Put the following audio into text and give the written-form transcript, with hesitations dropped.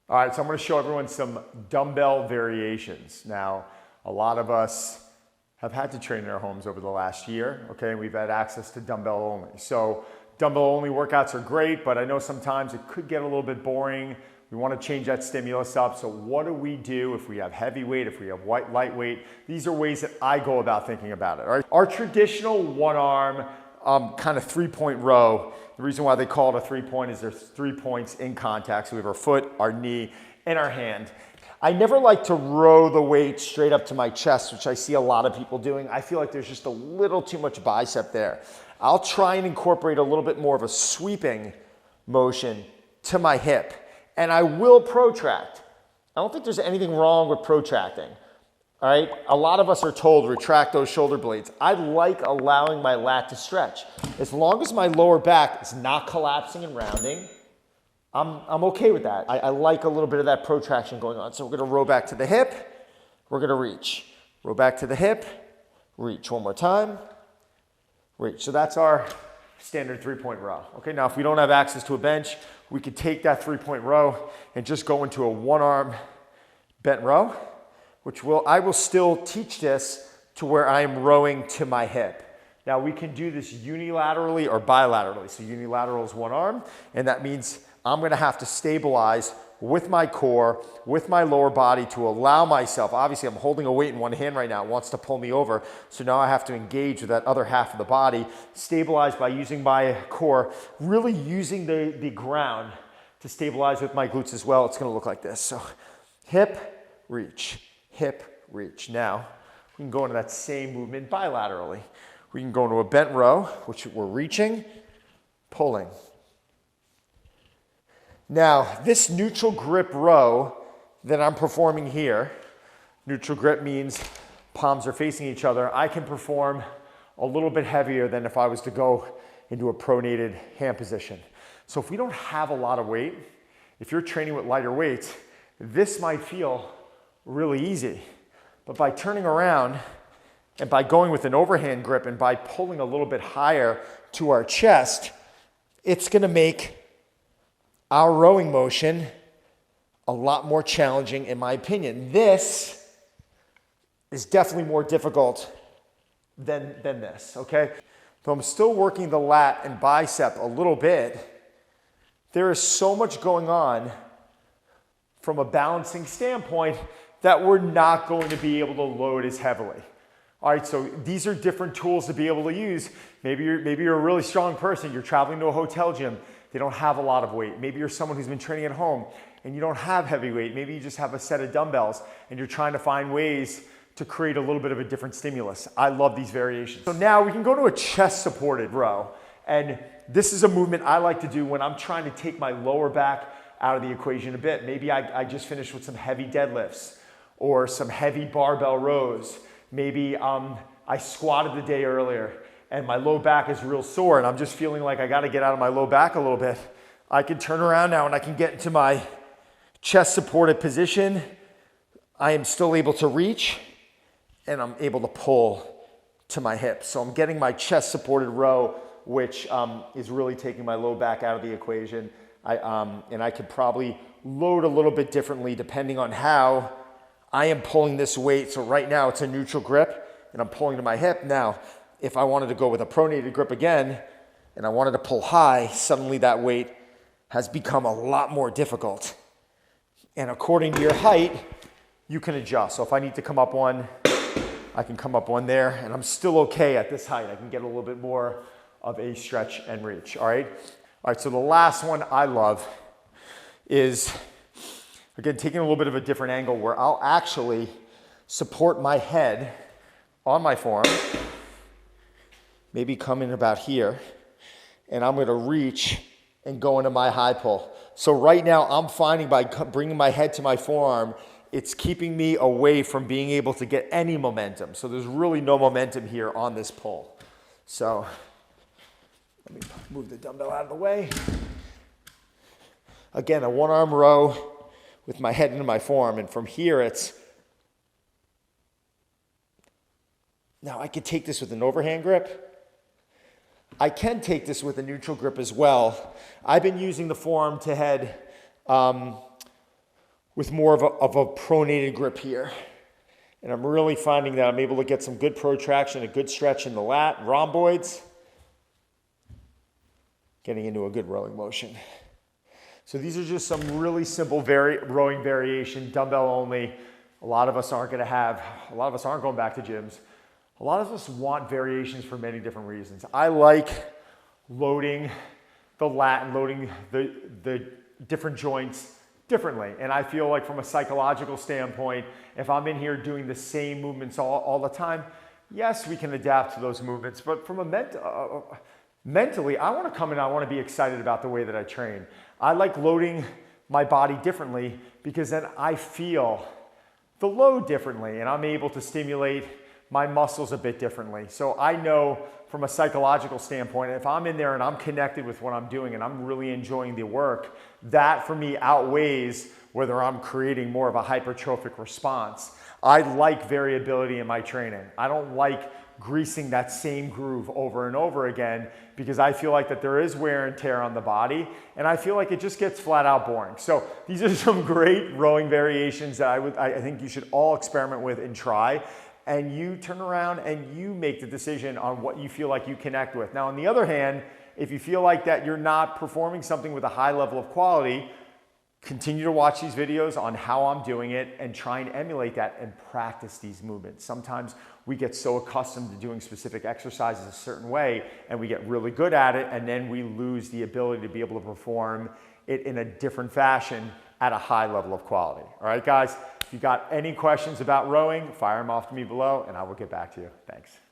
All right, so I'm going to show everyone some dumbbell variations. Now, a lot of us have had to train in our homes over the last year, okay, and we've had access to dumbbell only. So dumbbell only workouts are great, but I know sometimes it could get a little bit boring. We want to change that stimulus up. So what do we do if we have heavy weight, if we have lightweight? These are ways that I go about thinking about it. All right? Our traditional one arm kind of 3-point row, the reason why they call it a 3-point is there's 3 points in contact. So we have our foot, our knee, and our hand. I never like to row the weight straight up to my chest, which I see a lot of people doing. I feel like there's just a little too much bicep there. I'll try and incorporate a little bit more of a sweeping motion to my hip, and I will protract. I don't think there's anything wrong with protracting. All right, a lot of us are told retract those shoulder blades. I like allowing my lat to stretch. As long as my lower back is not collapsing and rounding, I'm okay with that. I like a little bit of that protraction going on. So we're gonna row back to the hip, we're gonna reach. Row back to the hip, reach. One more time, reach. So that's our standard 3-point row. Okay, now if we don't have access to a bench, we could take that 3-point row and just go into a one-arm bent row, which I will still teach this to where I am rowing to my hip. Now we can do this unilaterally or bilaterally. So unilateral is one arm, and that means I'm gonna have to stabilize with my core, with my lower body to allow myself, obviously I'm holding a weight in one hand right now, it wants to pull me over, so now I have to engage with that other half of the body, stabilize by using my core, really using the ground to stabilize with my glutes as well. It's gonna look like this. So hip, reach. Hip, reach. Now, we can go into that same movement bilaterally. We can go into a bent row, which we're reaching, pulling. Now, this neutral grip row that I'm performing here, neutral grip means palms are facing each other. I can perform a little bit heavier than if I was to go into a pronated hand position. So if we don't have a lot of weight, if you're training with lighter weights, this might feel really easy. But by turning around and by going with an overhand grip and by pulling a little bit higher to our chest, it's gonna make our rowing motion a lot more challenging in my opinion. This is definitely more difficult than this, okay? Though I'm still working the lat and bicep a little bit, there is so much going on from a balancing standpoint that we're not going to be able to load as heavily. All right, so these are different tools to be able to use. Maybe you're a really strong person, you're traveling to a hotel gym, they don't have a lot of weight. Maybe you're someone who's been training at home and you don't have heavy weight. Maybe you just have a set of dumbbells and you're trying to find ways to create a little bit of a different stimulus. I love these variations. So now we can go to a chest supported row. And this is a movement I like to do when I'm trying to take my lower back out of the equation a bit. Maybe I just finished with some heavy deadlifts or some heavy barbell rows. Maybe I squatted the day earlier and my low back is real sore and I'm just feeling like I gotta get out of my low back a little bit. I can turn around now and I can get into my chest supported position. I am still able to reach and I'm able to pull to my hips. So I'm getting my chest supported row, which is really taking my low back out of the equation. And I could probably load a little bit differently depending on how I am pulling this weight. So right now it's a neutral grip and I'm pulling to my hip. Now, if I wanted to go with a pronated grip again and I wanted to pull high, suddenly that weight has become a lot more difficult. And according to your height, you can adjust. So if I need to come up one, I can come up one there and I'm still okay at this height. I can get a little bit more of a stretch and reach, all right? All right, so the last one I love is, again, taking a little bit of a different angle where I'll actually support my head on my forearm, maybe come in about here, and I'm gonna reach and go into my high pull. So right now I'm finding by bringing my head to my forearm, it's keeping me away from being able to get any momentum. So there's really no momentum here on this pull. So let me move the dumbbell out of the way. Again, a one-arm row with my head into my forearm, and from here it's, now I could take this with an overhand grip. I can take this with a neutral grip as well. I've been using the forearm to head with more of a pronated grip here. And I'm really finding that I'm able to get some good protraction, a good stretch in the lat, rhomboids, getting into a good rowing motion. So these are just some really simple rowing variation, dumbbell only. A lot of us aren't going back to gyms. A lot of us want variations for many different reasons. I like loading the lat and loading the different joints differently. And I feel like from a psychological standpoint, if I'm in here doing the same movements all the time, yes, we can adapt to those movements. But from a mentally, I want to come in, I want to be excited about the way that I train. I like loading my body differently because then I feel the load differently and I'm able to stimulate my muscles a bit differently. So I know from a psychological standpoint, if I'm in there and I'm connected with what I'm doing and I'm really enjoying the work, that for me outweighs whether I'm creating more of a hypertrophic response. I like variability in my training. I don't like greasing that same groove over and over again because I feel like that there is wear and tear on the body and I feel like it just gets flat out boring. So these are some great rowing variations that I think you should all experiment with and try. And you turn around and you make the decision on what you feel like you connect with. Now, on the other hand, if you feel like that you're not performing something with a high level of quality, continue to watch these videos on how I'm doing it and try and emulate that and practice these movements. Sometimes we get so accustomed to doing specific exercises a certain way and we get really good at it and then we lose the ability to be able to perform it in a different fashion at a high level of quality. All right, guys? If you got any questions about rowing, fire them off to me below and I will get back to you. Thanks.